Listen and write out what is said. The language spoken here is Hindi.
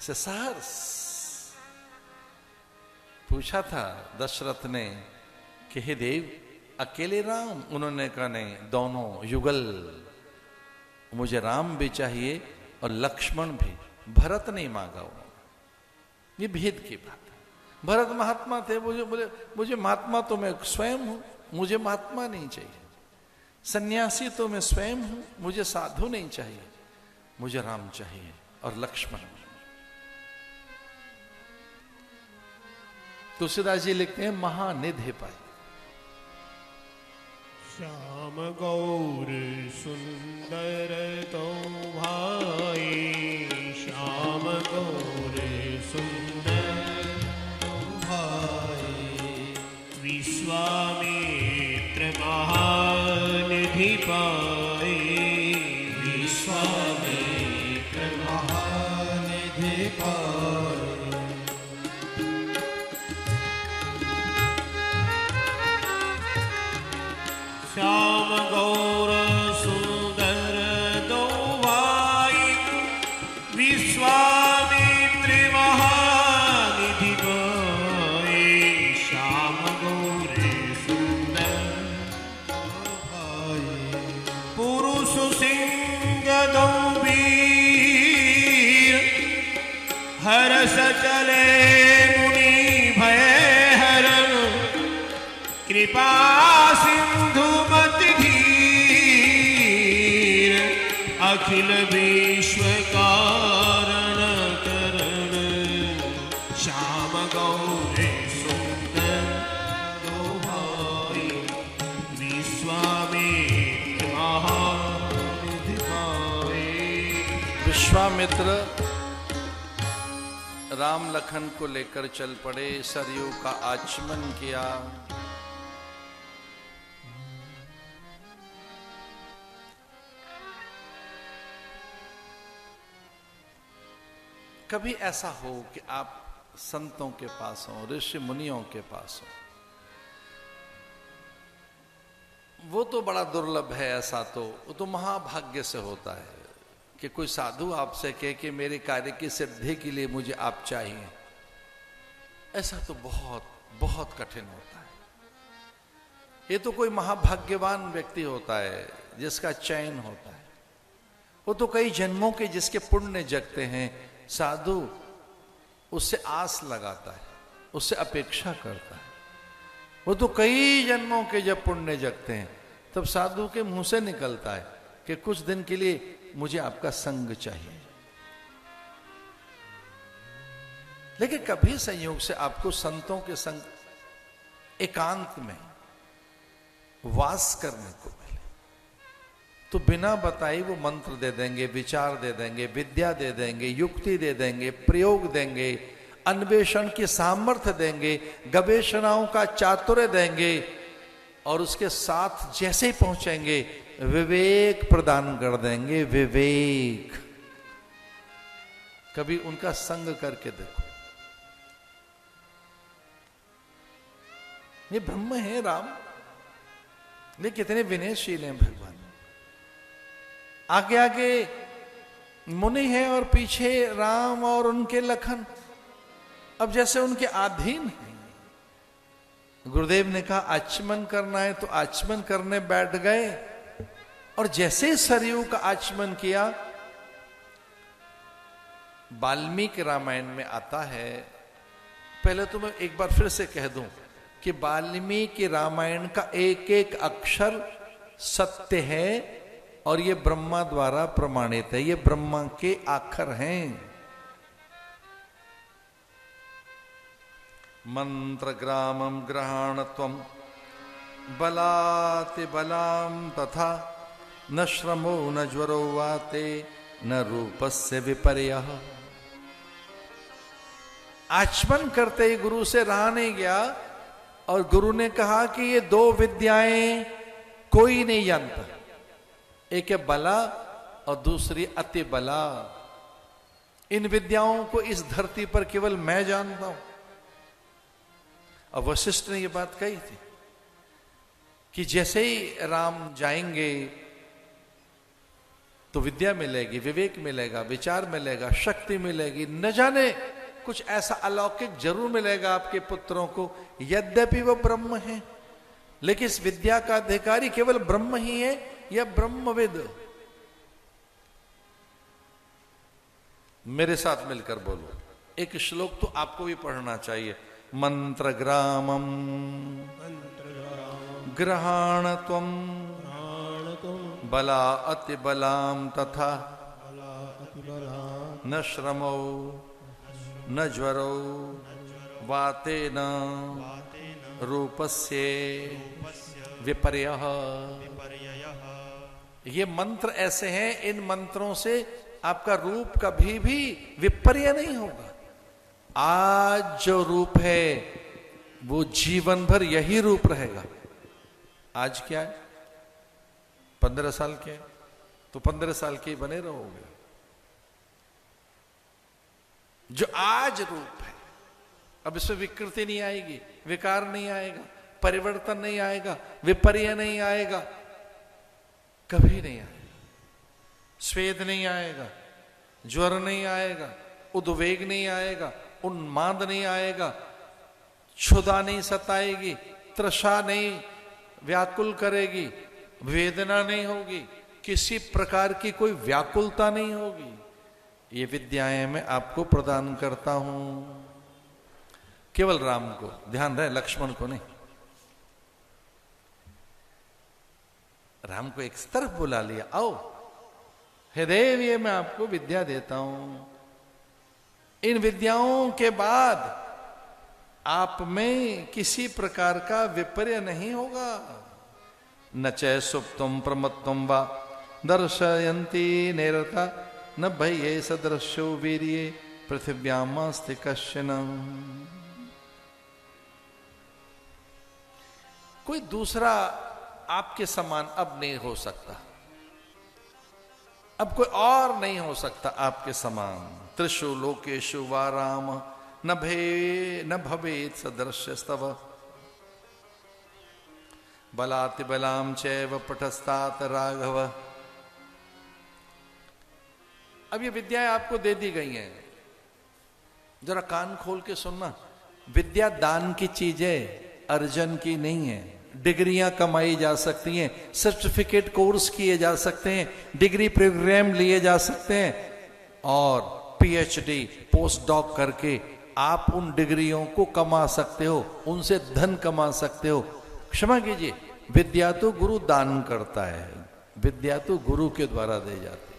से सहर्ष पूछा था दशरथ ने कि हे देव अकेले राम? उन्होंने कहा नहीं, दोनों युगल, मुझे राम भी चाहिए और लक्ष्मण भी। भरत नहीं मांगा उन्होंने, ये भेद की बात है। भरत महात्मा थे, मुझे महात्मा तो मैं स्वयं हूं, मुझे महात्मा नहीं चाहिए। सन्यासी तो मैं स्वयं हूं, मुझे साधु नहीं चाहिए, मुझे राम चाहिए और लक्ष्मण। तुलसीदास जी लिखते हैं महानिधि पाए। श्याम गौर सुंदर तो भाई, श्याम गौर सुंदर तो भाई, विश्वामित्र महानिधि पाए, विश्वामित्र महानिधि पाए। श्याम गौर सुंदर दो भाई, विश्वामित्र महानिधि पाए, श्याम गौर सुंदर दो भाई, पुरुष सिंह दो वीर, हरस चले मुनि भय हरण, कृपा सिंधु अखिल विश्व कारण करण, श्याम गौर सुंदर दो भाई, विश्वामित्र महानिधि पाए। विश्वामित्र राम लखन को लेकर चल पड़े, सरयू का आचमन किया। कभी ऐसा हो कि आप संतों के पास हो, ऋषि मुनियों के पास हो, वो तो बड़ा दुर्लभ है। ऐसा तो वो तो महाभाग्य से होता है कि कोई साधु आपसे कहे कि मेरे कार्य की सिद्धि के लिए मुझे आप चाहिए। ऐसा तो बहुत बहुत कठिन होता है। ये तो कोई महाभाग्यवान व्यक्ति होता है जिसका चयन होता है। वो तो कई जन्मों के जिसके पुण्य जगते हैं, साधु उससे आस लगाता है, उससे अपेक्षा करता है। वो तो कई जन्मों के जब पुण्य जगते हैं तब साधु के मुंह से निकलता है कि कुछ दिन के लिए मुझे आपका संग चाहिए। लेकिन कभी संयोग से आपको संतों के संग एकांत में वास करने को मिले तो बिना बताए वो मंत्र दे देंगे, विचार दे देंगे, विद्या दे देंगे, युक्ति दे देंगे, प्रयोग देंगे, अन्वेषण की सामर्थ्य देंगे, गवेषणाओं का चातुर्य देंगे और उसके साथ जैसे ही पहुंचेंगे विवेक प्रदान कर देंगे। विवेक, कभी उनका संग करके देखो। ये ब्रह्म है राम, ये कितने विनयशील हैं भगवान। आगे आगे मुनि है और पीछे राम और उनके लखन, अब जैसे उनके अधीन है। गुरुदेव ने कहा आचमन करना है तो आचमन करने बैठ गए और जैसे सरयू का आचमन किया, वाल्मीकि रामायण में आता है। पहले तो मैं एक बार फिर से कह दूं कि वाल्मीकि रामायण का एक एक अक्षर सत्य है और ये ब्रह्मा द्वारा प्रमाणित है। ये ब्रह्मा के अक्षर हैं। मंत्र ग्रामम ग्रहणत्वम बलाति बलाम तथा न श्रमो न ज्वरो वाते न रूपस्य विपर्यः। आचमन करते ही गुरु से रहा नहीं गया और गुरु ने कहा कि ये दो विद्याएं कोई नहीं जानता। एक है बला और दूसरी अति बला। इन विद्याओं को इस धरती पर केवल मैं जानता हूं। और वशिष्ठ ने ये बात कही थी कि जैसे ही राम जाएंगे तो विद्या मिलेगी, विवेक मिलेगा, विचार मिलेगा, शक्ति मिलेगी, न जाने कुछ ऐसा अलौकिक जरूर मिलेगा आपके पुत्रों को। यद्यपि वो ब्रह्म है, लेकिन इस विद्या का अधिकारी केवल ब्रह्म ही है या ब्रह्मविद? मेरे साथ मिलकर बोलो, एक श्लोक तो आपको भी पढ़ना चाहिए। मंत्र ग्रामम ग्रहाण त्वम बला अति बलाम तथा न श्रमो न ज्वरो वातेन रूपस्य विपर्यः। ये मंत्र ऐसे हैं, इन मंत्रों से आपका रूप कभी भी विपर्य नहीं होगा। आज जो रूप है वो जीवन भर यही रूप रहेगा। आज क्या है? 15 साल के, तो 15 साल के बने रहोगे। जो आज रूप है, अब इसमें विकृति नहीं आएगी, विकार नहीं आएगा, परिवर्तन नहीं आएगा, विपर्य नहीं आएगा, कभी नहीं आएगा। स्वेद नहीं आएगा, ज्वर नहीं आएगा, उद्वेग नहीं आएगा, उन्माद नहीं आएगा, क्षुधा नहीं सताएगी, तृषा नहीं व्याकुल करेगी, वेदना नहीं होगी, किसी प्रकार की कोई व्याकुलता नहीं होगी। ये विद्याएं मैं आपको प्रदान करता हूं। केवल राम को ध्यान रहे, लक्ष्मण को नहीं। राम को एक तरफ बुला लिया, आओ हे देव, ये मैं आपको विद्या देता हूं। इन विद्याओं के बाद आप में किसी प्रकार का विपर्य नहीं होगा। न चै सुप्तम प्रमत्तम वा दर्शयन्ति नेरता न भये सदृशो वीर्ये पृथिव्यामास्ति कश्चन। कोई दूसरा आपके समान अब नहीं हो सकता, अब कोई और नहीं हो सकता आपके समान। त्रिषु लोकेषु वा राम न भवेत् सदृशस्तव बलाति बलाम चैव पटस्तात राघव। अब ये विद्याएं आपको दे दी गई हैं, जरा कान खोल के सुनना। विद्या दान की चीज है, अर्जन की नहीं है। डिग्रियां कमाई जा सकती हैं, सर्टिफिकेट कोर्स किए जा सकते हैं, डिग्री प्रोग्राम लिए जा सकते हैं, और पीएचडी पोस्ट डॉक करके आप उन डिग्रियों को कमा सकते हो, उनसे धन कमा सकते हो। क्षमा कीजिए, विद्या तो गुरु दान करता है, विद्या तो गुरु के द्वारा दी जाती है।